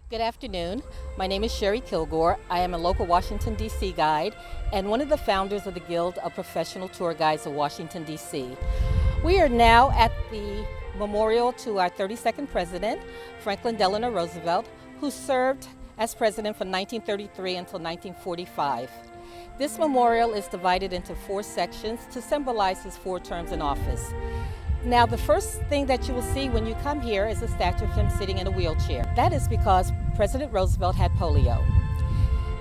Good afternoon. My name is Sherry Kilgore. I am a local Washington, D.C. guide and one of the founders of the Guild of Professional Tour Guides of Washington, D.C. We are now at the memorial to our 32nd president, Franklin Delano Roosevelt, who served as president from 1933 until 1945. This memorial is divided into 4 sections to symbolize his 4 terms in office. Now, the first thing that you will see when you come here is a statue of him sitting in a wheelchair. That is because President Roosevelt had polio.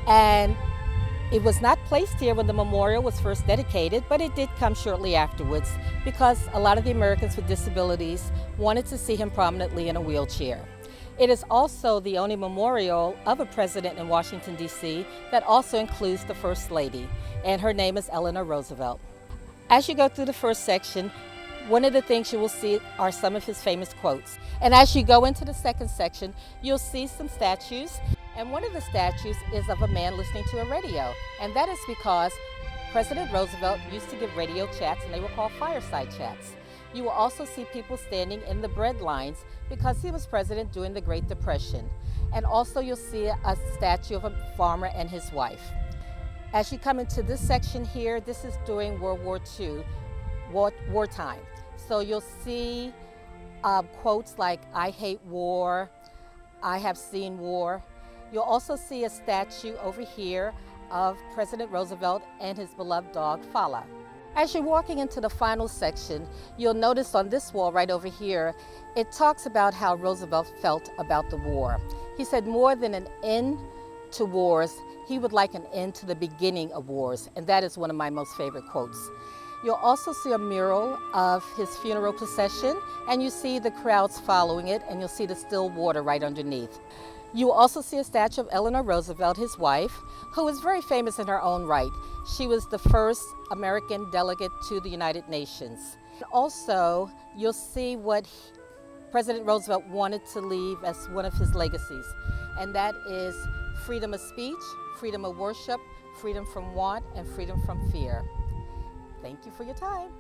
And it was not placed here when the memorial was first dedicated, but it did come shortly afterwards because a lot of the Americans with disabilities wanted to see him prominently in a wheelchair. It is also the only memorial of a president in Washington, D.C. that also includes the First Lady, and her name is Eleanor Roosevelt. As you go through the first section, one of the things you will see are some of his famous quotes. And as you go into the second section, you'll see some statues. And one of the statues is of a man listening to a radio. And that is because President Roosevelt used to give radio chats, and they were called fireside chats. You will also see people standing in the bread lines because he was president during the Great Depression. And also you'll see a statue of a farmer and his wife. As you come into this section here, this is during World War II, wartime. So you'll see quotes like, "I hate war," "I have seen war." You'll also see a statue over here of President Roosevelt and his beloved dog, Fala. As you're walking into the final section, you'll notice on this wall right over here, it talks about how Roosevelt felt about the war. He said more than an end to wars, he would like an end to the beginning of wars, and that is one of my most favorite quotes. You'll also see a mural of his funeral procession, and you see the crowds following it, and you'll see the still water right underneath. You will also see a statue of Eleanor Roosevelt, his wife, who was very famous in her own right. She was the first American delegate to the United Nations. Also, you'll see what President Roosevelt wanted to leave as one of his legacies, and that is freedom of speech, freedom of worship, freedom from want, and freedom from fear. Thank you for your time.